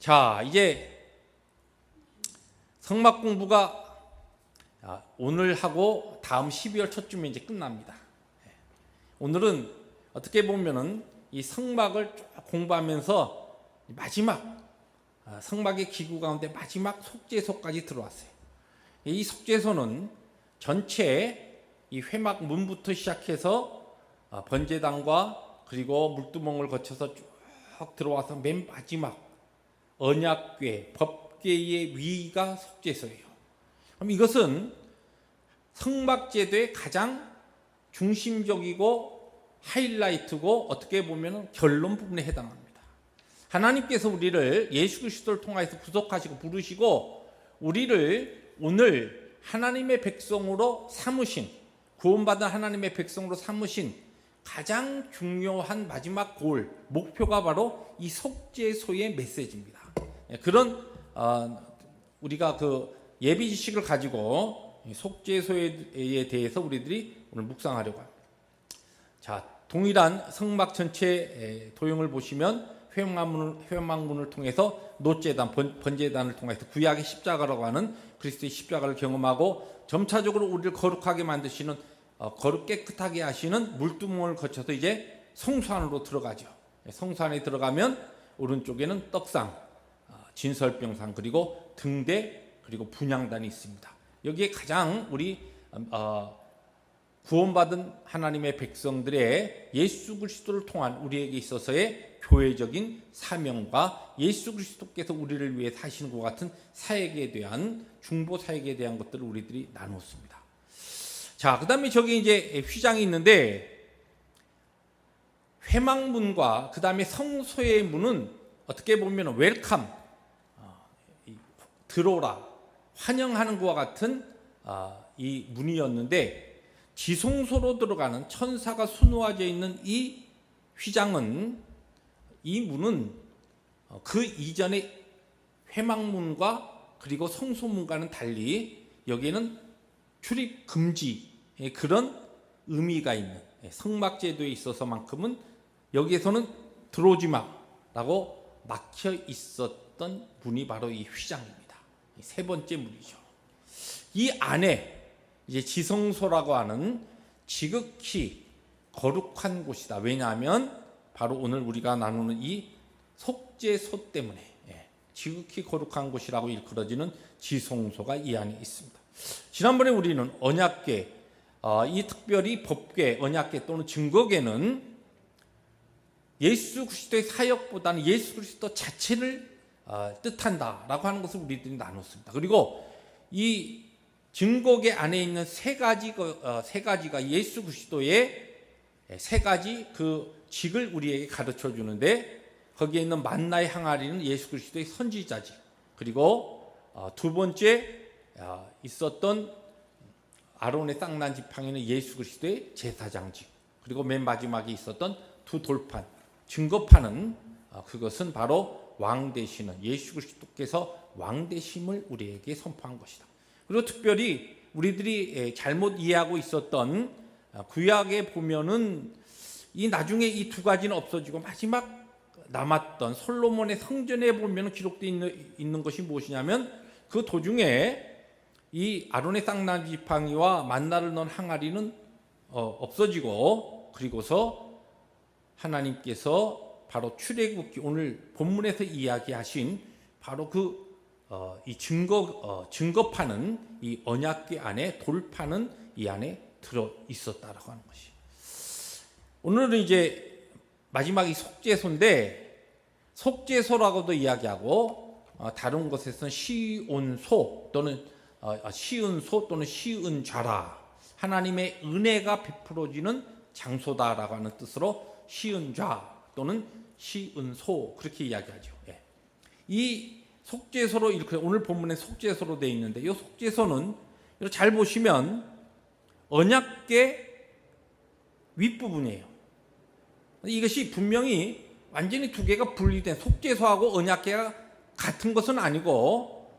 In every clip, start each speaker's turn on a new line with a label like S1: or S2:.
S1: 자, 이제 성막 공부가 오늘 하고 다음 12월 초쯤에 이제 끝납니다. 오늘은 어떻게 보면은 이 성막을 쭉 공부하면서 마지막 성막의 기구 가운데 마지막 속죄소까지 들어왔어요. 이 속죄소는 전체 이 회막 문부터 시작해서 번제단과 그리고 물두멍을 거쳐서 쭉 들어와서 맨 마지막 언약궤, 법궤의 위가 속죄소예요. 그럼 이것은 성막제도의 가장 중심적이고 하이라이트고 어떻게 보면 결론 부분에 해당합니다. 하나님께서 우리를 예수 그리스도를 통하여서 구속하시고 부르시고 우리를 오늘 하나님의 백성으로 삼으신, 구원받은 하나님의 백성으로 삼으신 가장 중요한 마지막 골, 목표가 바로 이 속죄소의 메시지입니다. 그런 우리가 그 예비 지식을 가지고 속죄소에 대해서 우리들이 오늘 묵상하려고 합니다. 자, 동일한 성막 전체 도형을 보시면 회막문을 통해서 노제단, 번제단을 통해서 구약의 십자가라고 하는 그리스도의 십자가를 경험하고 점차적으로 우리를 거룩하게 만드시는 거룩 깨끗하게 하시는 물두멍을 거쳐서 이제 성소 안으로 들어가죠. 성소 안에 들어가면 오른쪽에는 떡상, 진설병상, 그리고 등대, 그리고 분향단이 있습니다. 여기에 가장 우리 구원받은 하나님의 백성들의 예수 그리스도를 통한 우리에게 있어서의 교회적인 사명과 예수 그리스도께서 우리를 위해 사시는 것 같은 사역에 대한 중보 사역에 대한 것들을 우리들이 나눴습니다. 자, 그 다음에 저기 이제 휘장이 있는데 회막문과 그 다음에 성소의 문은 어떻게 보면 웰컴, 들어오라, 환영하는 것과 같은 이 문이었는데 지성소로 들어가는 천사가 수놓아져 있는 이 휘장은, 이 문은 그 이전의 회막문과 그리고 성소문과는 달리 여기에는 출입 금지의 그런 의미가 있는, 성막제도에 있어서만큼은 여기에서는 들어오지 마라고 막혀 있었던 문이 바로 이 휘장입니다. 세 번째 문이죠. 이 안에 이제 지성소라고 하는 지극히 거룩한 곳이다. 왜냐하면 바로 오늘 우리가 나누는 이 속죄소 때문에 지극히 거룩한 곳이라고 일컬어지는 지성소가 이 안에 있습니다. 지난번에 우리는 언약궤, 이 특별히 법궤, 언약궤 또는 증거궤는 예수 그리스도의 사역보다는 예수 그리스도 자체를 뜻한다라고 하는 것을 우리들이 나눴습니다. 그리고 이 증거궤 안에 있는 세 가지가 예수 그리스도의 세 가지 그 직을 우리에게 가르쳐 주는데 거기에 있는 만나의 항아리는 예수 그리스도의 선지자직, 그리고 두 번째 있었던 아론의 쌍난 지팡이는 예수 그리스도의 제사장직, 그리고 맨 마지막에 있었던 두 돌판, 증거판은 그것은 바로 왕 되시는 예수 그리스도께서 왕 되심을 우리에게 선포한 것이다. 그리고 특별히 우리들이 잘못 이해하고 있었던 구약에 보면은 이 나중에 이 두 가지는 없어지고 마지막 남았던 솔로몬의 성전에 보면 기록되어 있는 것이 무엇이냐면 그 도중에 이 아론의 쌍난 지팡이와 만나를 넣은 항아리는 없어지고, 그리고서 하나님께서 바로 출애굽기 오늘 본문에서 이야기하신 바로 이 증거판은 이 언약궤 안에, 돌판은 이 안에 들어 있었다라고 하는 것이. 오늘은 이제 마지막이 속죄소인데 속죄소라고도 이야기하고 다른 곳에서는 시온소 또는 시은소 또는 시은좌라, 하나님의 은혜가 베풀어지는 장소다라고 하는 뜻으로 시은좌 또는 시은소 그렇게 이야기하죠. 이 속죄소로 이렇게 오늘 본문에 속죄소로 되어 있는데 이 속죄소는 잘 보시면 언약궤 윗부분이에요. 이것이 분명히 완전히 두 개가 분리된, 속죄소하고 언약궤가 같은 것은 아니고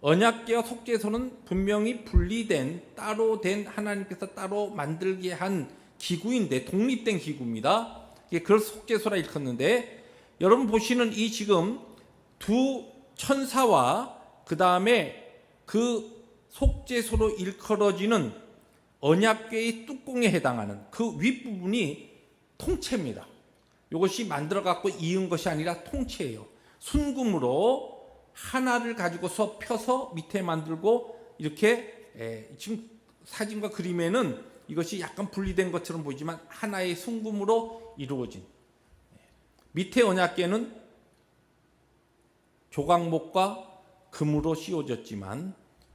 S1: 언약궤와 속죄소는 분명히 분리된, 따로 된, 하나님께서 따로 만들게 한 기구인데 독립된 기구입니다. 그걸 속죄소라 일컫는데 여러분 보시는 이 지금 두 천사와 그 다음에 그 속죄소로 일컬어지는 언약궤의 뚜껑에 해당하는 그 윗부분이 통째입니다. 이것이 만들어 갖고 이은 것이 아니라 통째예요. 순금으로 하나를 가지고서 펴서 밑에 만들고 이렇게 지금 사진과 그림에는 이것이 약간 분리된 것처럼 보이지만 하나의 순금으로 이루어진, 밑에 언약궤는 조각목과 금으로 씌워졌지만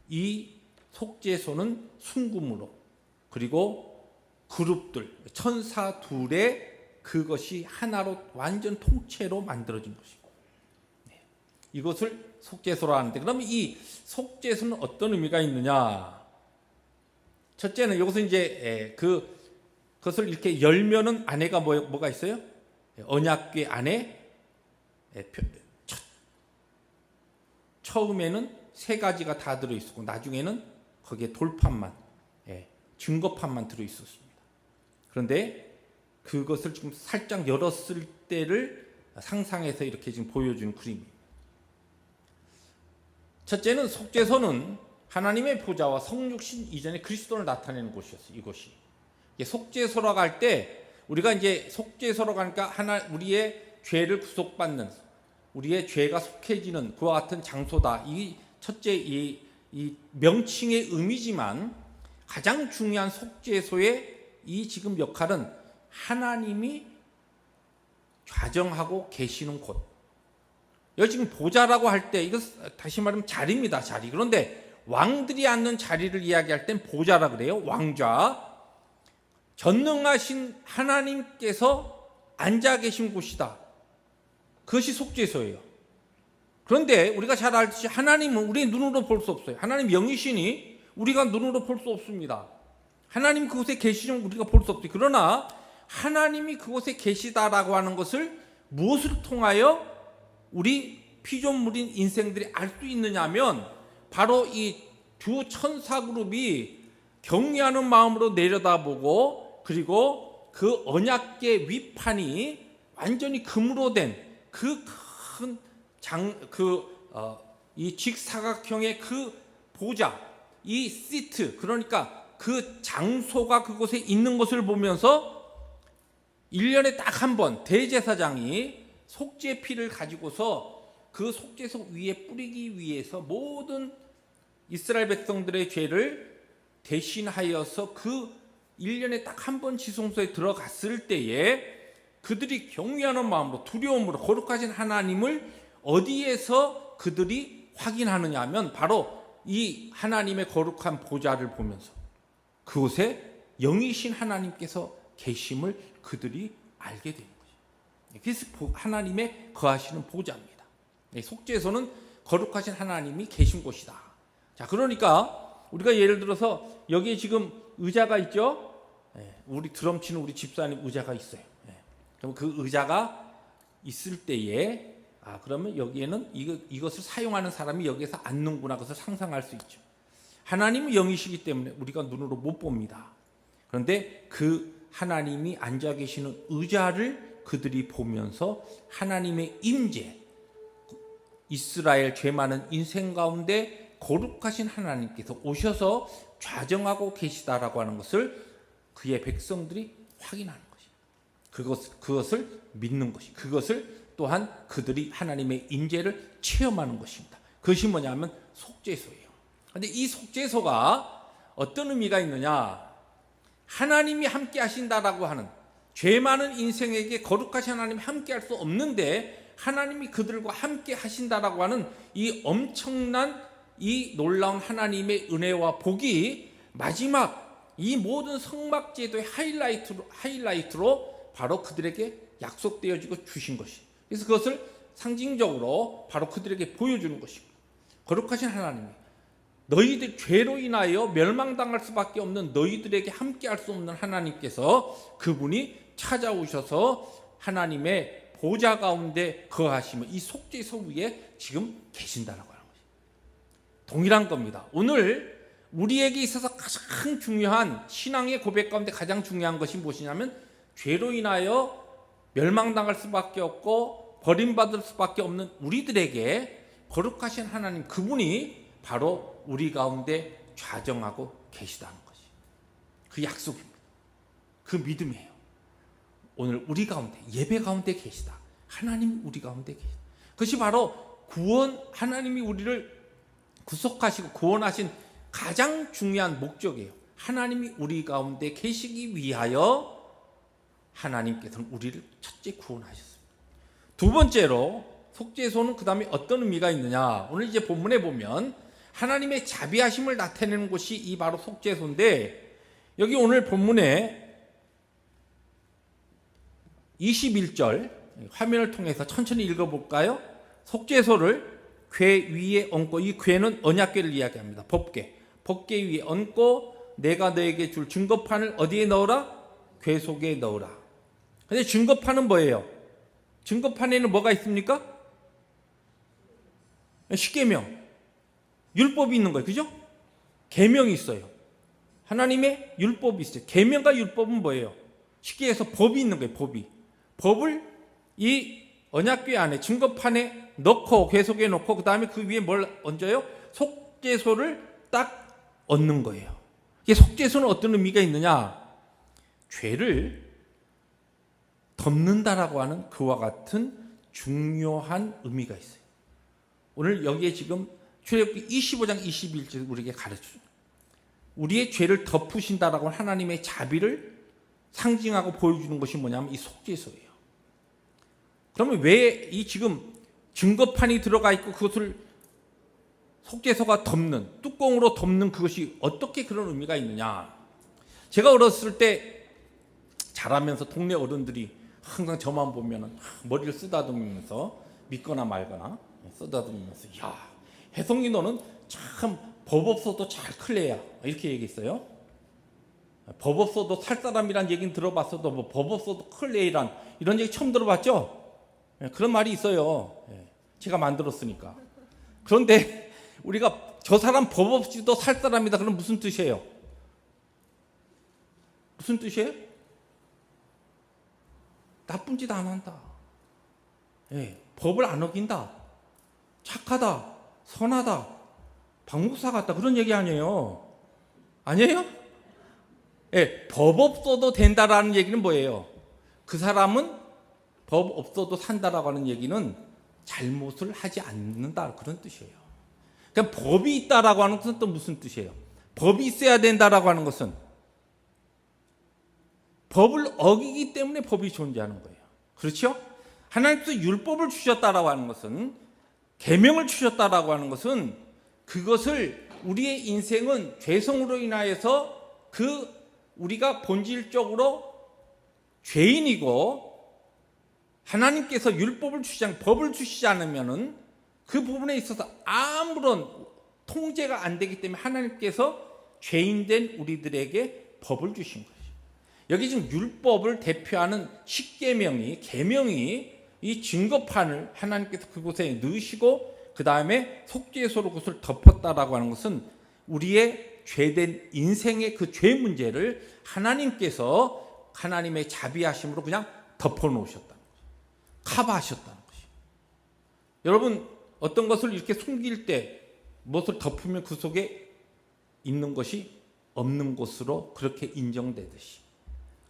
S1: 이 속죄소는 순금으로, 그리고 그룹들 천사 둘의 그것이 하나로 완전 통째로 만들어진 것이고, 이것을 속죄소로 하는데, 그러면 이 속죄소는 어떤 의미가 있느냐? 첫째는 여기서 이제 그것을 이렇게 열면은 안에가 뭐가 있어요? 언약궤 안에 처음에는 세 가지가 다 들어있었고 나중에는 거기에 돌판만, 증거판만 들어있었습니다. 그런데 그것을 지금 살짝 열었을 때를 상상해서 이렇게 지금 보여준 그림입니다. 첫째는 속죄소는 하나님의 보좌와 성육신 이전에 그리스도를 나타내는 곳이었어요. 이곳이 속죄소라고 할 때 우리가 이제 속죄소로 가니까 우리의 죄를 구속받는, 우리의 죄가 속해지는 그와 같은 장소다. 이 첫째 이 명칭의 의미지만 가장 중요한 속죄소의 이 지금 역할은 하나님이 좌정하고 계시는 곳. 여기 지금 보좌라고 할 때 이거 다시 말하면 자리입니다. 자리. 그런데 왕들이 앉는 자리를 이야기할 땐 보좌라 그래요. 왕좌. 전능하신 하나님께서 앉아 계신 곳이다. 그것이 속죄소예요. 그런데 우리가 잘 알듯이 하나님은 우리의 눈으로 볼 수 없어요. 하나님 영이시니 우리가 눈으로 볼 수 없습니다. 하나님 그곳에 계시면 우리가 볼 수 없어요. 그러나 하나님이 그곳에 계시다라고 하는 것을 무엇을 통하여 우리 피조물인 인생들이 알 수 있느냐면 바로 이 두 천사 그룹이 경외하는 마음으로 내려다보고, 그리고 그 언약궤 위판이 완전히 금으로 된 그 큰 이 직사각형의 그 보좌, 이 시트, 그러니까 그 장소가 그곳에 있는 것을 보면서 1년에 딱 한 번 대제사장이 속죄 피를 가지고서 그 속죄소 위에 뿌리기 위해서 모든 이스라엘 백성들의 죄를 대신하여서 그 1년에 딱 한 번 지성소에 들어갔을 때에 그들이 경외하는 마음으로 두려움으로 거룩하신 하나님을 어디에서 그들이 확인하느냐 하면 바로 이 하나님의 거룩한 보좌를 보면서 그곳에 영이신 하나님께서 계심을 그들이 알게 되는 거죠. 그래서 하나님의 거하시는 보좌입니다. 속죄소는 거룩하신 하나님이 계신 곳이다. 자, 그러니까 우리가 예를 들어서 여기에 지금 의자가 있죠. 우리 드럼 치는 우리 집사님 의자가 있어요. 그럼 그 의자가 있을 때에 그러면 여기에는 이것을 사용하는 사람이 여기에서 앉는구나, 그것을 상상할 수 있죠. 하나님은 영이시기 때문에 우리가 눈으로 못 봅니다. 그런데 그 하나님이 앉아 계시는 의자를 그들이 보면서 하나님의 임재, 이스라엘 죄 많은 인생 가운데 거룩하신 하나님께서 오셔서 좌정하고 계시다라고 하는 것을 그의 백성들이 확인하는 것이, 그것을 믿는 것이, 그것을 또한 그들이 하나님의 임재를 체험하는 것입니다. 그것이 뭐냐면 속죄소예요. 그런데 이 속죄소가 어떤 의미가 있느냐? 하나님이 함께 하신다라고 하는, 죄 많은 인생에게 거룩하신 하나님이 함께 할 수 없는데 하나님이 그들과 함께 하신다라고 하는 이 엄청난 이 놀라운 하나님의 은혜와 복이 마지막 이 모든 성막제도의 하이라이트로 바로 그들에게 약속되어지고 주신 것이, 그래서 그것을 상징적으로 바로 그들에게 보여주는 것이고, 거룩하신 하나님이 너희들 죄로 인하여 멸망당할 수밖에 없는 너희들에게 함께 할 수 없는 하나님께서 그분이 찾아오셔서 하나님의 보좌 가운데 거하시며 이 속죄소 위에 지금 계신다라고 하는 것이 동일한 겁니다. 오늘 우리에게 있어서 가장 중요한 신앙의 고백 가운데 가장 중요한 것이 무엇이냐면 죄로 인하여 멸망당할 수밖에 없고 버림받을 수밖에 없는 우리들에게 거룩하신 하나님, 그분이 바로 우리 가운데 좌정하고 계시다는 것이 그 약속입니다. 그 믿음이에요. 오늘 우리 가운데, 예배 가운데 계시다. 하나님이 우리 가운데 계시다. 그것이 바로 구원, 하나님이 우리를 구속하시고 구원하신 가장 중요한 목적이에요. 하나님이 우리 가운데 계시기 위하여 하나님께서는 우리를 첫째 구원하셨습니다. 두 번째로 속죄소는 그 다음에 어떤 의미가 있느냐, 오늘 이제 본문에 보면 하나님의 자비하심을 나타내는 곳이 이 바로 속죄소인데, 여기 오늘 본문에 21절 화면을 통해서 천천히 읽어볼까요? 속죄소를 궤 위에 얹고, 이 궤는 언약궤를 이야기합니다. 법궤 위에 얹고 내가 너에게 줄 증거판을 어디에 넣으라? 궤 속에 넣으라. 근데 증거판은 뭐예요? 증거판에는 뭐가 있습니까? 십계명, 율법이 있는 거예요. 그죠? 계명이 있어요. 하나님의 율법이 있어요. 계명과 율법은 뭐예요? 쉽게 해서 법이 있는 거예요. 법을 이 언약궤 안에, 증거판에 넣고, 궤 속에 넣고, 그 다음에 그 위에 뭘 얹어요? 속죄소를 딱 얹는 거예요. 이게 속죄소는 어떤 의미가 있느냐? 죄를 덮는다라고 하는 그와 같은 중요한 의미가 있어요. 오늘 여기에 지금 출애굽기 25장 21절 우리에게 가르쳐줘요. 우리의 죄를 덮으신다라고 하는 하나님의 자비를 상징하고 보여주는 것이 뭐냐면 이 속죄소예요. 그러면 왜 이 지금 증거판이 들어가 있고 그것을 속죄소가 덮는, 뚜껑으로 덮는 그것이 어떻게 그런 의미가 있느냐? 제가 어렸을 때 자라면서 동네 어른들이 항상 저만 보면은 머리를 쓰다듬으면서 믿거나 말거나 쓰다듬으면서, 야, 혜성이 너는 참 법 없어도 잘 클래야, 이렇게 얘기했어요. 법 없어도 살 사람이란 얘기는 들어봤어도 뭐 법 없어도 클래이란 이런 얘기 처음 들어봤죠? 그런 말이 있어요. 제가 만들었으니까. 그런데 우리가 저 사람 법 없이도 살 사람이다, 그럼 무슨 뜻이에요? 무슨 뜻이에요? 나쁜 짓 안 한다. 법을 안 어긴다. 착하다. 선하다. 박목사 같다. 그런 얘기 아니에요. 아니에요? 법 없어도 된다라는 얘기는 뭐예요? 그 사람은 법 없어도 산다라고 하는 얘기는 잘못을 하지 않는다, 그런 뜻이에요. 그럼 법이 있다라고 하는 것은 또 무슨 뜻이에요? 법이 있어야 된다라고 하는 것은 법을 어기기 때문에 법이 존재하는 거예요. 그렇죠? 하나님께서 율법을 주셨다라고 하는 것은, 계명을 주셨다라고 하는 것은, 그것을 우리의 인생은 죄성으로 인하여서 우리가 본질적으로 죄인이고, 하나님께서 율법을 법을 주시지 않으면은 그 부분에 있어서 아무런 통제가 안 되기 때문에 하나님께서 죄인된 우리들에게 법을 주신 거예요. 여기 지금 율법을 대표하는 십계명이, 계명이 이 증거판을 하나님께서 그곳에 넣으시고 그 다음에 속죄소로 그것을 덮었다라고 하는 것은 우리의 죄된 인생의 그 죄 문제를 하나님께서 하나님의 자비하심으로 그냥 덮어놓으셨다는 거죠. 커버하셨다는 것이죠. 여러분, 어떤 것을 이렇게 숨길 때 무엇을 덮으면 그 속에 있는 것이 없는 것으로 그렇게 인정되듯이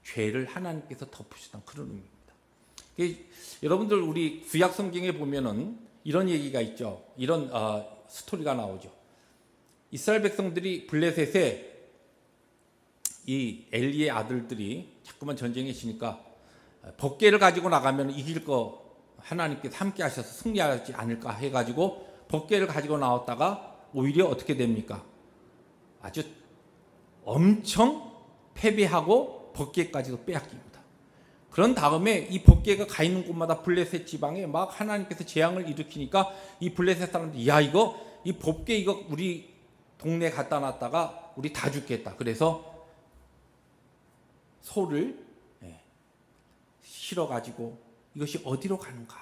S1: 죄를 하나님께서 덮으셨다는 그런 의미입니다. 여러분들 우리 구약 성경에 보면은 이런 얘기가 있죠. 이런 스토리가 나오죠. 이스라엘 백성들이 블레셋에 이 엘리의 아들들이 자꾸만 전쟁에 지니까 법궤를 가지고 나가면 이길 거 하나님께서 함께 하셔서 승리하지 않을까 해가지고 법궤를 가지고 나왔다가 오히려 어떻게 됩니까? 아주 엄청 패배하고 법궤까지도 빼앗깁니다. 그런 다음에 이 법궤가 가 있는 곳마다 블레셋 지방에 막 하나님께서 재앙을 일으키니까 이 블레셋 사람들이, 야, 이 법궤 이거 우리 동네 갖다 놨다가 우리 다 죽겠다. 그래서 소를 실어가지고 이것이 어디로 가는가?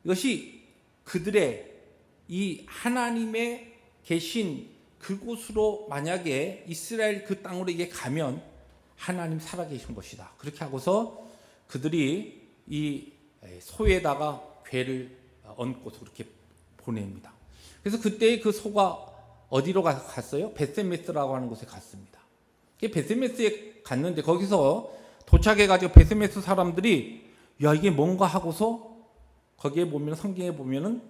S1: 이것이 그들의 이 하나님의 계신 그곳으로, 만약에 이스라엘 그 땅으로 이게 가면 하나님 살아계신 것이다. 그렇게 하고서 그들이 이 소에다가 궤를 얹고서 그렇게 보냅니다. 그래서 그때 그 소가 어디로 갔어요? 베세메스라고 하는 곳에 갔습니다. 베세메스에 갔는데 거기서 도착해가지고 베세메스 사람들이 야 이게 뭔가 하고서 거기에 보면 성경에 보면은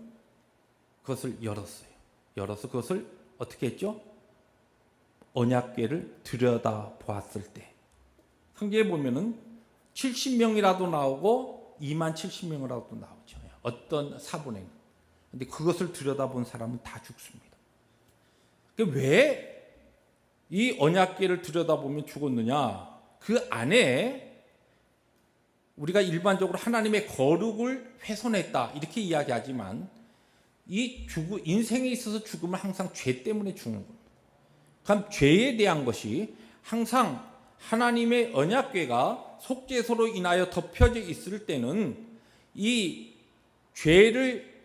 S1: 그것을 열었어요. 열어서 그것을 어떻게 했죠? 언약궤를 들여다 보았을 때 성경에 보면은 70명이라도 나오고 2만 70명이라도 나오죠. 어떤 사본에. 근데 그것을 들여다본 사람은 다 죽습니다. 왜 이 언약궤를 들여다보면 죽었느냐? 그 안에 우리가 일반적으로 하나님의 거룩을 훼손했다 이렇게 이야기하지만 인생에 있어서 죽음은 항상 죄 때문에 죽는 겁니다. 그럼 죄에 대한 것이 항상 하나님의 언약궤가 속죄소로 인하여 덮여져 있을 때는 이 죄를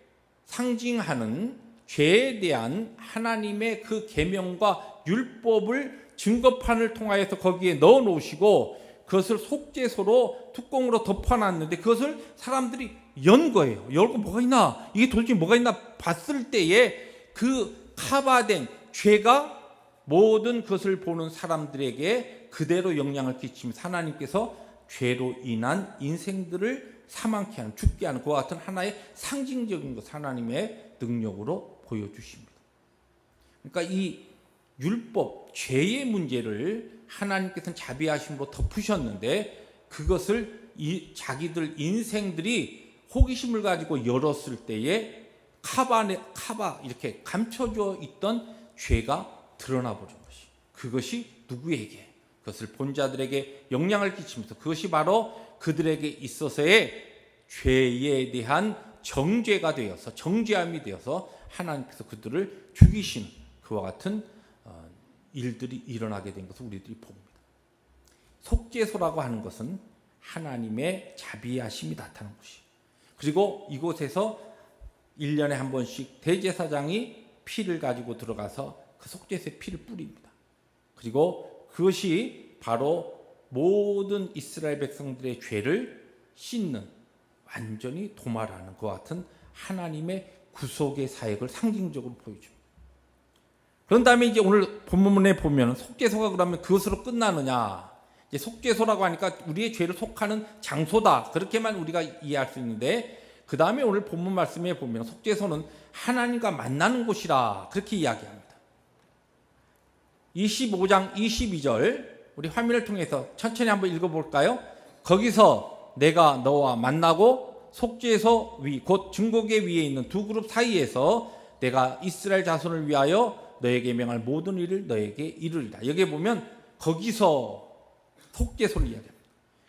S1: 상징하는 죄에 대한 하나님의 그 계명과 율법을 증거판을 통하여서 거기에 넣어 놓으시고 그것을 속죄소로 뚜껑으로 덮어놨는데 그것을 사람들이 연 거예요. 열고 뭐가 있나? 이게 도대체 뭐가 있나? 봤을 때에 그 커버된 죄가 모든 것을 보는 사람들에게 그대로 영향을 끼치면서 하나님께서 죄로 인한 인생들을 사망케 하는, 죽게 하는 그와 같은 하나의 상징적인 것 하나님의 능력으로 보여주십니다. 그러니까 이 율법, 죄의 문제를 하나님께서는 자비하심으로 덮으셨는데 그것을 자기들 인생들이 호기심을 가지고 열었을 때에 카바 이렇게 감춰져 있던 죄가 드러나 버린 것이, 그것이 누구에게, 그것을 본 자들에게 영향을 끼치면서 그것이 바로 그들에게 있어서의 죄에 대한 정죄가 되어서, 정죄함이 되어서 하나님께서 그들을 죽이시는 그와 같은 일들이 일어나게 된 것을 우리들이 봅니다. 속죄소라고 하는 것은 하나님의 자비하심이 나타나는 것이, 그리고 이곳에서 1년에 한 번씩 대제사장이 피를 가지고 들어가서 그 속죄소에 피를 뿌립니다. 그리고 그것이 바로 모든 이스라엘 백성들의 죄를 씻는, 완전히 도말하는 것 같은 하나님의 구속의 사역을 상징적으로 보여줍니다. 그런 다음에 이제 오늘 본문에 보면 속죄소가 그러면 그것으로 끝나느냐? 이제 속죄소라고 하니까 우리의 죄를 속하는 장소다, 그렇게만 우리가 이해할 수 있는데, 그 다음에 오늘 본문 말씀에 보면 속죄소는 하나님과 만나는 곳이라 그렇게 이야기합니다. 25장 22절 우리 화면을 통해서 천천히 한번 읽어볼까요? 거기서 내가 너와 만나고 속죄소 위 곧 증거궤 위에 있는 두 그룹 사이에서 내가 이스라엘 자손을 위하여 너에게 명할 모든 일을 너에게 이루리라. 여기 보면 거기서 속죄소를 이야기합니다.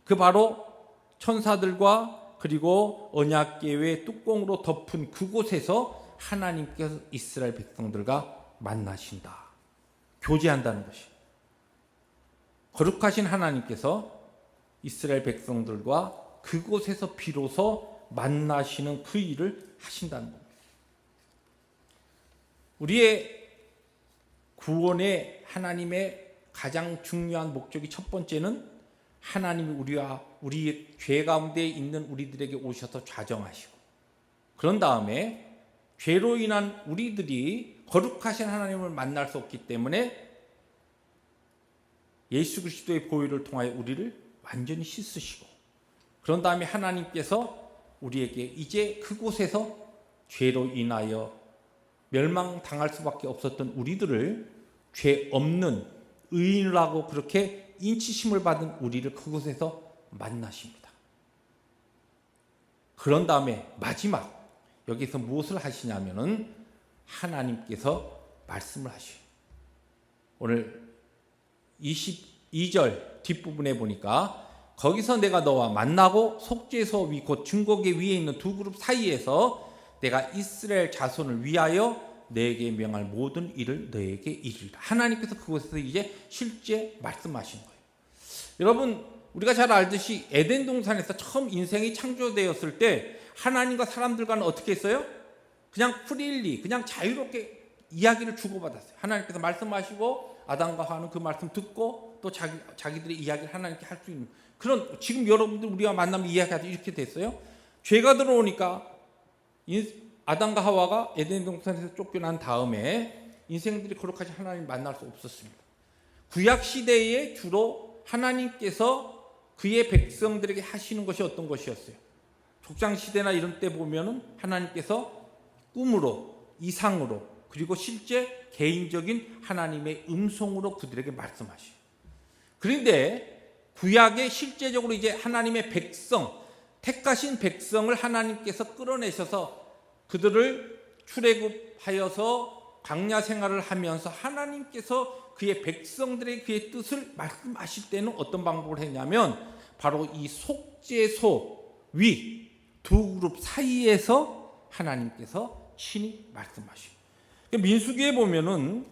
S1: 그 바로 천사들과 그리고 언약궤의 뚜껑으로 덮은 그곳에서 하나님께서 이스라엘 백성들과 만나신다, 교제한다는 것이, 거룩하신 하나님께서 이스라엘 백성들과 그곳에서 비로소 만나시는 그 일을 하신다는 겁니다. 우리의 구원의 하나님의 가장 중요한 목적이 첫 번째는 하나님이 우리의 죄 가운데 있는 우리들에게 오셔서 좌정하시고, 그런 다음에 죄로 인한 우리들이 거룩하신 하나님을 만날 수 없기 때문에 예수 그리스도의 보혈을 통하여 우리를 완전히 씻으시고, 그런 다음에 하나님께서 우리에게 이제 그곳에서 죄로 인하여 멸망당할 수밖에 없었던 우리들을 죄 없는 의인이라고 그렇게 인치심을 받은 우리를 그곳에서 만나십니다. 그런 다음에 마지막 여기서 무엇을 하시냐면은 하나님께서 말씀을 하셔요. 오늘 22절 뒷부분에 보니까 거기서 내가 너와 만나고 속죄소 위 곧 증거궤 위에 있는 두 그룹 사이에서 내가 이스라엘 자손을 위하여 너에게 명할 모든 일을 너에게 이르리라. 하나님께서 그곳에서 이제 실제 말씀하신 거예요. 여러분, 우리가 잘 알듯이 에덴 동산에서 처음 인생이 창조되었을 때 하나님과 사람들과는 어떻게 했어요? 그냥 프리리, 그냥 자유롭게 이야기를 주고받았어요. 하나님께서 말씀하시고 아담과 하와는 그 말씀 듣고 또 자기들의 이야기를 하나님께 할 수 있는 그런, 지금 여러분들 우리와 만나면 이야기하듯 이렇게 됐어요. 죄가 들어오니까 아담과 하와가 에덴 동산에서 쫓겨난 다음에 인생들이 거룩하신 하나님을 만날 수 없었습니다. 구약 시대에 주로 하나님께서 그의 백성들에게 하시는 것이 어떤 것이었어요? 족장 시대나 이런 때 보면은 하나님께서 꿈으로, 이상으로, 그리고 실제 개인적인 하나님의 음성으로 그들에게 말씀하셔요. 그런데 구약에 실제적으로 이제 하나님의 백성, 택하신 백성을 하나님께서 끌어내셔서 그들을 출애굽하여서 광야 생활을 하면서 하나님께서 그의 백성들의 그의 뜻을 말씀하실 때는 어떤 방법을 했냐면 바로 이 속죄소 위 두 그룹 사이에서 하나님께서 친히 말씀하시고, 민수기에 보면은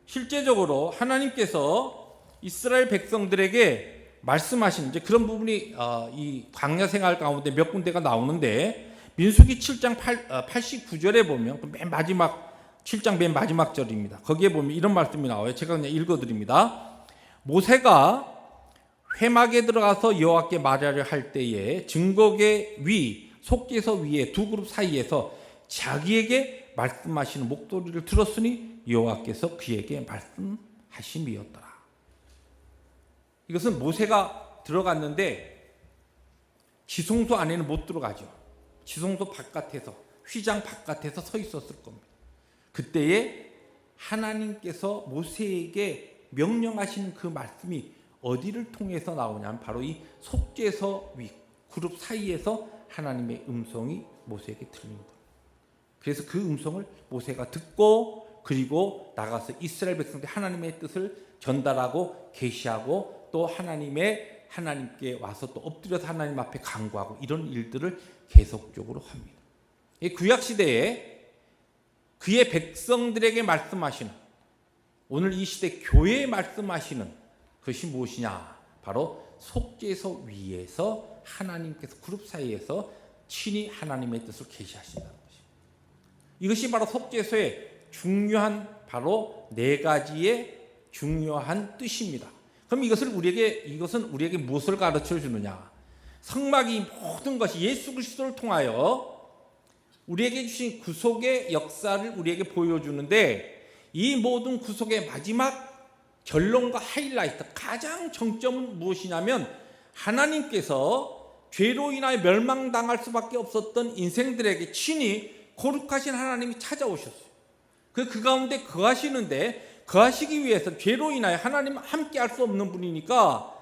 S1: 실제적으로 하나님께서 이스라엘 백성들에게 말씀하신 이제 그런 부분이 이 광야 생활 가운데 몇 군데가 나오는데, 민수기 7장 89절에 보면 맨 마지막 7장 맨 마지막 절입니다. 거기에 보면 이런 말씀이 나와요. 제가 그냥 읽어드립니다. 모세가 회막에 들어가서 여호와께 말하려 할 때에 증거계 위 속죄소 위에 두 그룹 사이에서 자기에게 말씀하시는 목소리를 들었으니 여호와께서 그에게 말씀하심이었더라. 이것은 모세가 들어갔는데 지성소 안에는 못 들어가죠. 지성소 바깥에서, 휘장 바깥에서 서 있었을 겁니다. 그때에 하나님께서 모세에게 명령하시는 그 말씀이 어디를 통해서 나오냐면 바로 이 속죄소 위 그룹 사이에서 하나님의 음성이 모세에게 들리는 거예요. 그래서 그 음성을 모세가 듣고 그리고 나가서 이스라엘 백성들 하나님의 뜻을 전달하고 계시하고 또 하나님께 와서 또 엎드려서 하나님 앞에 간구하고 이런 일들을 계속적으로 합니다. 이 구약 시대에 그의 백성들에게 말씀하시는, 오늘 이 시대 교회에 말씀하시는 그것이 무엇이냐? 바로 속죄소 위에서 하나님께서 그룹 사이에서 친히 하나님의 뜻을 계시하신다는 것입니다. 이것이 바로 속죄소의 중요한 바로 네 가지의 중요한 뜻입니다. 그럼 이것은 우리에게 무엇을 가르쳐 주느냐? 성막이 모든 것이 예수 그리스도를 통하여 우리에게 주신 구속의 역사를 우리에게 보여주는데, 이 모든 구속의 마지막 결론과 하이라이트, 가장 정점은 무엇이냐면 하나님께서 죄로 인하여 멸망당할 수밖에 없었던 인생들에게 친히 거룩하신 하나님이 찾아오셨어요. 그 가운데 거하시는데, 거하시기 위해서 죄로 인하여 하나님 함께 할 수 없는 분이니까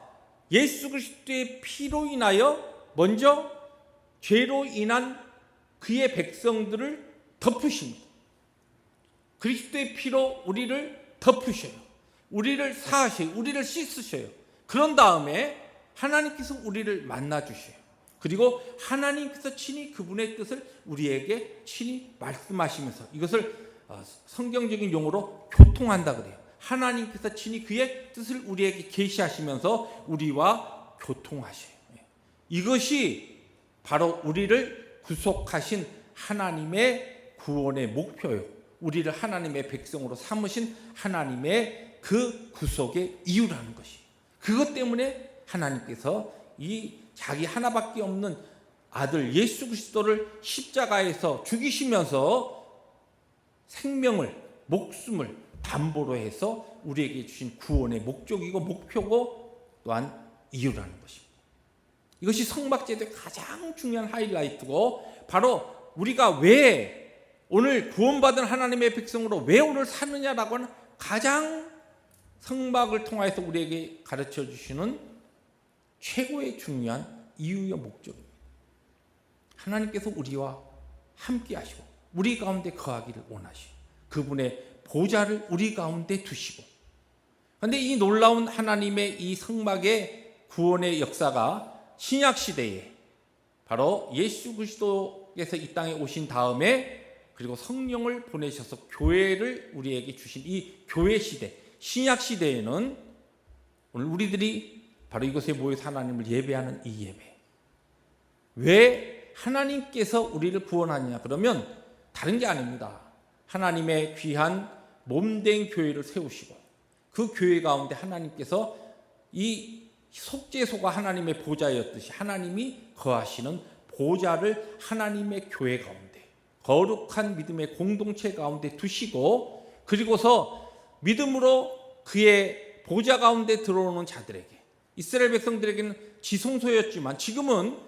S1: 예수 그리스도의 피로 인하여 먼저 죄로 인한 그의 백성들을 덮으십니다. 그리스도의 피로 우리를 덮으셔요. 우리를 사하셔요. 우리를 씻으셔요. 그런 다음에 하나님께서 우리를 만나주셔요. 그리고 하나님께서 친히 그분의 뜻을 우리에게 친히 말씀하시면서, 이것을 성경적인 용어로 교통한다 그래요. 하나님께서 친히 그의 뜻을 우리에게 계시하시면서 우리와 교통하셔요. 이것이 바로 우리를 구속하신 하나님의 구원의 목표요. 우리를 하나님의 백성으로 삼으신 하나님의 그 구속의 이유라는 것이. 그것 때문에 하나님께서 이 자기 하나밖에 없는 아들 예수 그리스도를 십자가에서 죽이시면서 생명을, 목숨을 담보로 해서 우리에게 주신 구원의 목적이고 목표고 또한 이유라는 것입니다. 이것이 성막제도의 가장 중요한 하이라이트고, 바로 우리가 왜 오늘 구원받은 하나님의 백성으로 왜 오늘 사느냐라고 하는 가장 성막을 통해서 우리에게 가르쳐 주시는 최고의 중요한 이유와 목적입니다. 하나님께서 우리와 함께 하시고 우리 가운데 거하기를 원하시고 그분의 보좌를 우리 가운데 두시고, 그런데 이 놀라운 하나님의 이 성막의 구원의 역사가 신약 시대에 바로 예수 그리스도께서 이 땅에 오신 다음에 그리고 성령을 보내셔서 교회를 우리에게 주신 이 교회 시대, 신약 시대에는 오늘 우리들이 바로 이곳에 모여서 하나님을 예배하는 이 예배, 왜 하나님께서 우리를 구원하느냐 그러면 다른 게 아닙니다. 하나님의 귀한 몸된 교회를 세우시고 그 교회 가운데 하나님께서 이 속죄소가 하나님의 보좌였듯이 하나님이 거하시는 보좌를 하나님의 교회 가운데 거룩한 믿음의 공동체 가운데 두시고, 그리고서 믿음으로 그의 보좌 가운데 들어오는 자들에게, 이스라엘 백성들에게는 지성소였지만 지금은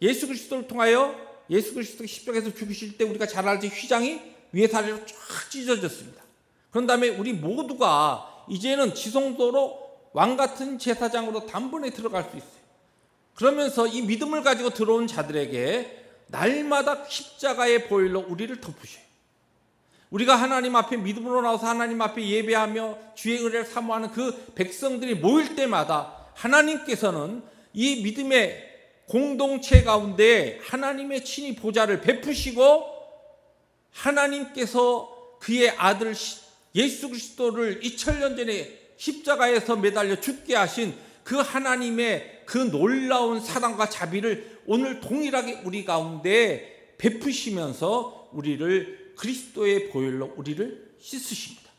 S1: 예수 그리스도를 통하여 예수 그리스도가 십자가에서 죽으실 때 우리가 잘 알지 휘장이 위에서 아래로 쫙 찢어졌습니다. 그런 다음에 우리 모두가 이제는 지성소로 왕같은 제사장으로 단번에 들어갈 수 있어요. 그러면서 이 믿음을 가지고 들어온 자들에게 날마다 십자가의 보혈로 우리를 덮으셔요. 우리가 하나님 앞에 믿음으로 나와서 하나님 앞에 예배하며 주의 은혜를 사모하는 그 백성들이 모일 때마다 하나님께서는 이 믿음의 공동체 가운데 하나님의 친히 보좌를 베푸시고, 하나님께서 그의 아들 예수 그리스도를 2000년 전에 십자가에서 매달려 죽게 하신 그 하나님의 그 놀라운 사랑과 자비를 오늘 동일하게 우리 가운데 베푸시면서 우리를 그리스도의 보혈로 우리를 씻으십니다.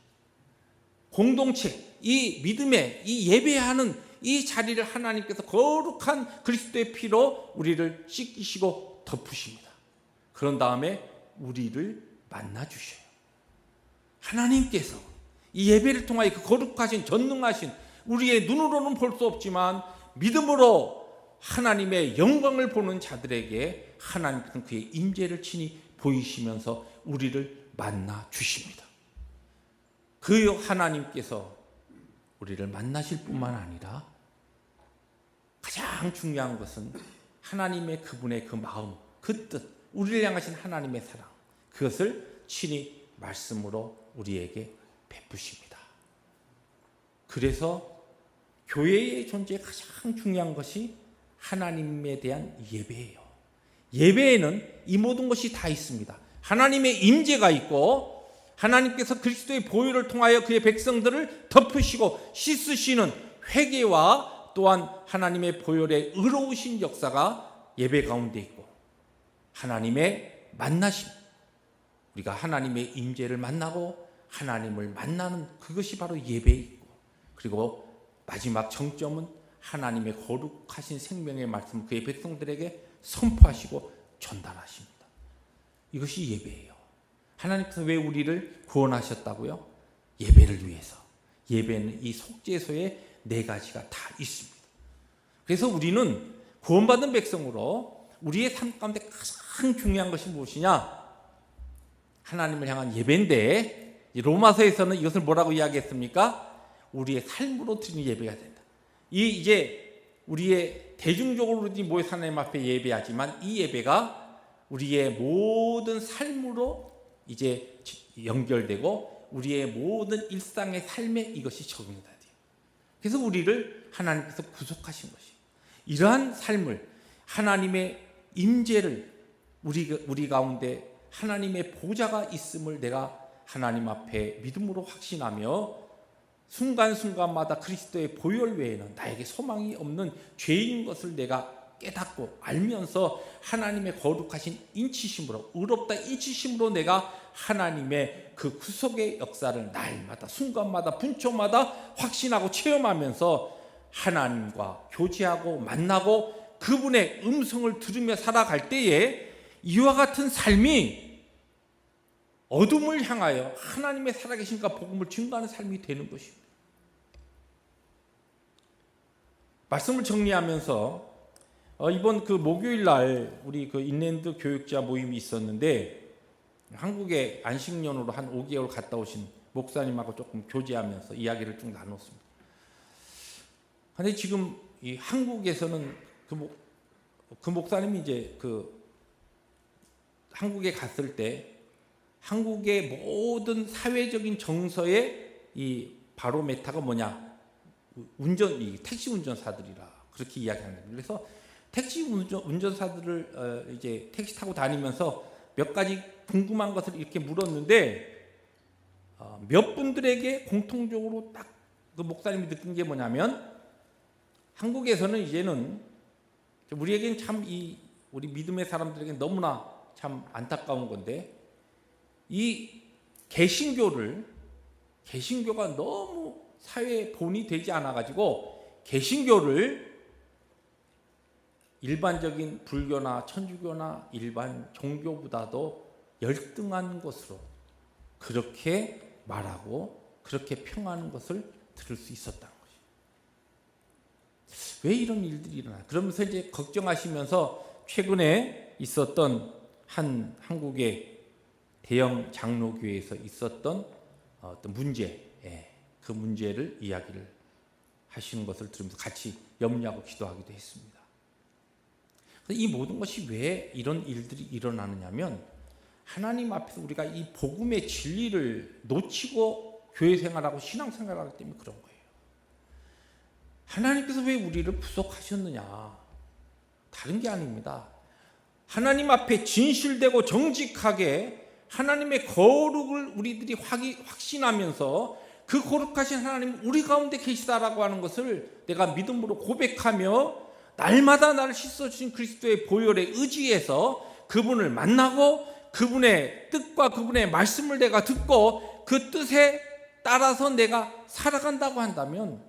S1: 공동체, 이 믿음의 이 예배하는 이 자리를 하나님께서 거룩한 그리스도의 피로 우리를 씻기시고 덮으십니다. 그런 다음에 우리를 만나주셔요. 하나님께서 이 예배를 통하여 그 거룩하신 전능하신, 우리의 눈으로는 볼 수 없지만 믿음으로 하나님의 영광을 보는 자들에게 하나님께서는 그의 임재를 친히 보이시면서 우리를 만나 주십니다. 그 하나님께서 우리를 만나실 뿐만 아니라 가장 중요한 것은 하나님의 그분의 그 마음, 그 뜻, 우리를 향하신 하나님의 사랑, 그것을 친히 말씀으로 우리에게 베푸십니다. 그래서 교회의 존재에 가장 중요한 것이 하나님에 대한 예배예요. 예배에는 이 모든 것이 다 있습니다. 하나님의 임재가 있고, 하나님께서 그리스도의 보혈을 통하여 그의 백성들을 덮으시고 씻으시는 회개와 또한 하나님의 보혈의 의로우신 역사가 예배 가운데 있고, 하나님의 만나심, 우리가 하나님의 임재를 만나고 하나님을 만나는 그것이 바로 예배에 있고, 그리고 마지막 정점은 하나님의 거룩하신 생명의 말씀을 그의 백성들에게 선포하시고 전달하십니다. 이것이 예배예요. 하나님께서 왜 우리를 구원하셨다고요? 예배를 위해서. 예배는 이 속죄소에 4가지가 다 있습니다. 그래서 우리는 구원받은 백성으로 우리의 삶 가운데 가장 중요한 것이 무엇이냐? 하나님을 향한 예배인데, 로마서에서는 이것을 뭐라고 이야기했습니까? 우리의 삶으로 드리는 예배가 된다. 이제 우리의 대중적으로 모여서 하나님 앞에 예배하지만 이 예배가 우리의 모든 삶으로 이제 연결되고 우리의 모든 일상의 삶에 이것이 적용이 돼요. 그래서 우리를 하나님께서 구속하신 것이, 이러한 삶을, 하나님의 임재를 우리 가운데 하나님의 보좌가 있음을 내가 하나님 앞에 믿음으로 확신하며 순간순간마다 그리스도의 보혈 외에는 나에게 소망이 없는 죄인 것을 내가 깨닫고 알면서 하나님의 거룩하신 인치심으로, 의롭다 인치심으로 내가 하나님의 그 구속의 역사를 날마다 순간마다 분초마다 확신하고 체험하면서 하나님과 교제하고 만나고 그분의 음성을 들으며 살아갈 때에 이와 같은 삶이 어둠을 향하여 하나님의 살아계신과 복음을 증거하는 삶이 되는 것입니다. 말씀을 정리하면서 이번 그 목요일 날 우리 그 인랜드 교육자 모임이 있었는데, 한국에 안식년으로 한 5개월 갔다 오신 목사님하고 조금 교제하면서 이야기를 쭉 나눴습니다. 근데 지금 이 한국에서는 그 목사님이 이제 그 한국에 갔을 때 한국의 모든 사회적인 정서의 이 바로메타가 뭐냐? 이 택시 운전사들이라 그렇게 이야기합니다. 그래서 택시 운전사들을 이제 택시 타고 다니면서 몇 가지 궁금한 것을 이렇게 물었는데, 몇 분들에게 공통적으로 딱 그 목사님이 느낀 게 뭐냐면, 한국에서는 이제는 우리에게는 참 우리 믿음의 사람들에게 너무나 참 안타까운 건데, 이 개신교가 너무 사회에 본이 되지 않아 가지고 개신교를 일반적인 불교나 천주교나 일반 종교보다도 열등한 것으로 그렇게 말하고 그렇게 평하는 것을 들을 수 있었다는 것이죠. 왜 이런 일들이 일어나? 그러면서 이제 걱정하시면서 최근에 있었던 한 한국의 대형 장로교회에서 있었던 어떤 문제, 그 문제를 이야기를 하시는 것을 들으면서 같이 염려하고 기도하기도 했습니다. 이 모든 것이 왜 이런 일들이 일어나느냐면 하나님 앞에서 우리가 이 복음의 진리를 놓치고 교회 생활하고 신앙 생활하기 때문에 그런 거예요. 하나님께서 왜 우리를 구속하셨느냐? 다른 게 아닙니다. 하나님 앞에 진실되고 정직하게 하나님의 거룩을 우리들이 확신하면서 그 거룩하신 하나님 우리 가운데 계시다라고 하는 것을 내가 믿음으로 고백하며 날마다 나를 씻어주신 그리스도의 보혈에 의지해서 그분을 만나고 그분의 뜻과 그분의 말씀을 내가 듣고 그 뜻에 따라서 내가 살아간다고 한다면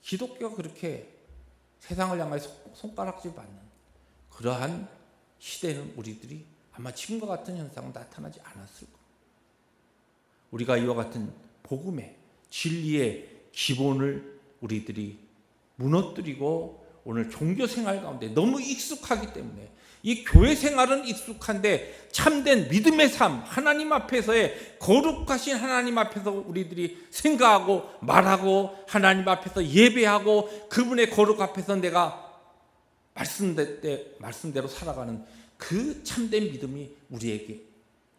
S1: 기독교가 그렇게 세상을 향해 손가락질 받는 그러한 시대는 우리들이 아마 지금과 같은 현상은 나타나지 않았을 겁니다. 우리가 이와 같은 복음의 진리의 기본을 우리들이 무너뜨리고 오늘 종교 생활 가운데 너무 익숙하기 때문에 이 교회 생활은 익숙한데 참된 믿음의 삶, 하나님 앞에서의 거룩하신 하나님 앞에서 우리들이 생각하고 말하고 하나님 앞에서 예배하고 그분의 거룩 앞에서 내가 말씀대로 살아가는 그 참된 믿음이 우리에게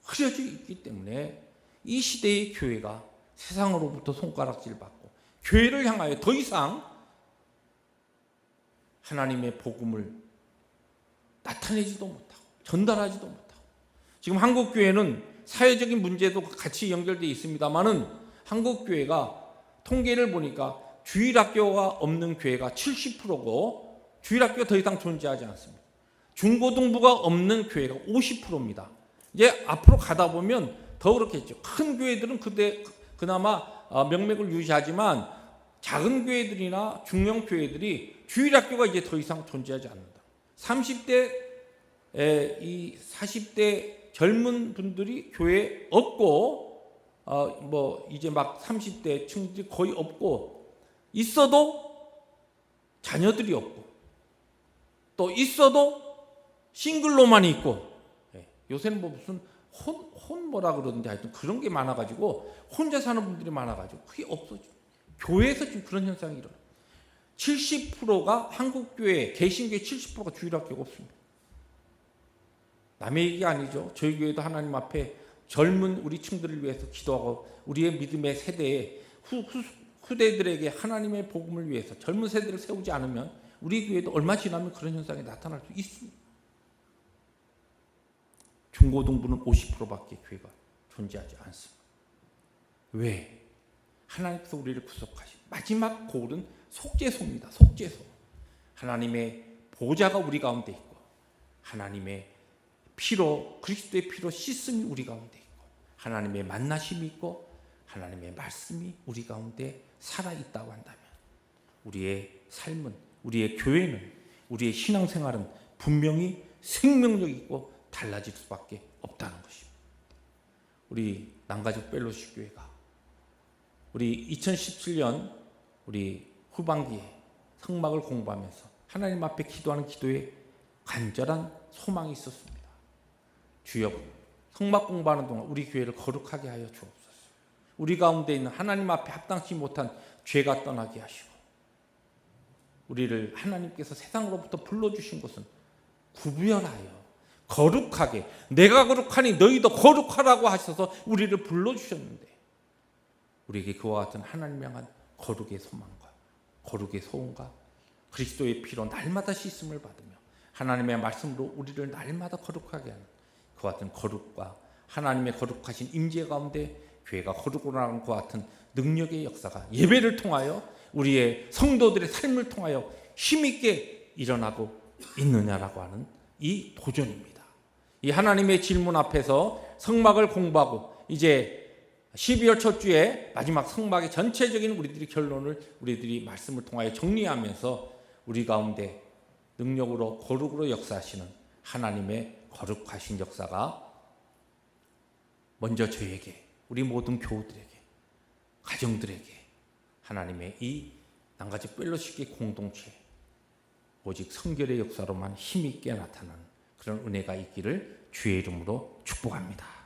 S1: 흐려져 있기 때문에 이 시대의 교회가 세상으로부터 손가락질 받고 교회를 향하여 더 이상 하나님의 복음을 나타내지도 못하고 전달하지도 못하고 지금 한국 교회는 사회적인 문제도 같이 연결되어 있습니다만은 한국 교회가 통계를 보니까 주일학교가 없는 교회가 70%고 주일학교가 더 이상 존재하지 않습니다. 중고등부가 없는 교회가 50%입니다. 이제 앞으로 가다 보면 더 그렇겠죠. 큰 교회들은 그나마 명맥을 유지하지만 작은 교회들이나 중형 교회들이 주일학교가 이제 더 이상 존재하지 않는다. 30대, 40대 젊은 분들이 교회에 없고, 이제 막 30대 층들이 거의 없고, 있어도 자녀들이 없고, 또 있어도 싱글로만 있고, 요새는 뭐 무슨 혼 뭐라 그러는데 하여튼 그런 게 많아가지고, 혼자 사는 분들이 많아가지고, 그게 없어져. 교회에서 지금 그런 현상이 일어나. 70%가 한국교회, 개신교회 70%가 주일학교가 없습니다. 남의 얘기가 아니죠. 저희 교회도 하나님 앞에 젊은 우리 층들을 위해서 기도하고 우리의 믿음의 세대에 후대들에게 하나님의 복음을 위해서 젊은 세대를 세우지 않으면 우리 교회도 얼마 지나면 그런 현상이 나타날 수 있습니다. 중고등부는 50%밖에 교회가 존재하지 않습니다. 왜? 하나님께서 우리를 구속하신 마지막 골은 속죄소입니다. 속죄소. 하나님의 보좌가 우리 가운데 있고 하나님의 피로 그리스도의 피로 씻음이 우리 가운데 있고 하나님의 만나심이 있고 하나님의 말씀이 우리 가운데 살아있다고 한다면 우리의 삶은 우리의 교회는 우리의 신앙생활은 분명히 생명력 있고 달라질 수밖에 없다는 것입니다. 우리 남가족 펠로십 교회가 우리 2017년 우리 후반기에 성막을 공부하면서 하나님 앞에 기도하는 기도에 간절한 소망이 있었습니다. 주여, 성막 공부하는 동안 우리 교회를 거룩하게 하여 주옵소서. 우리 가운데 있는 하나님 앞에 합당치 못한 죄가 떠나게 하시고 우리를 하나님께서 세상으로부터 불러주신 것은 구별하여 거룩하게 내가 거룩하니 너희도 거룩하라고 하셔서 우리를 불러주셨는데 우리에게 그와 같은 하나님 향한 거룩의 소망과 거룩의 소원과 그리스도의 피로 날마다 씻음을 받으며 하나님의 말씀으로 우리를 날마다 거룩하게 하는 그와 같은 거룩과 하나님의 거룩하신 임재 가운데 교회가 거룩으로 나가는 그와 같은 능력의 역사가 예배를 통하여 우리의 성도들의 삶을 통하여 힘있게 일어나고 있느냐라고 하는 이 도전입니다. 이 하나님의 질문 앞에서 성막을 공부하고 이제 12월 첫 주에 마지막 성막의 전체적인 우리들이 결론을 우리들이 말씀을 통하여 정리하면서 우리 가운데 능력으로 거룩으로 역사하시는 하나님의 거룩하신 역사가 먼저 저에게, 우리 모든 교우들에게, 가정들에게 하나님의 이 낭가지 펠로시기 공동체 오직 성결의 역사로만 힘있게 나타나는 그런 은혜가 있기를 주의 이름으로 축복합니다.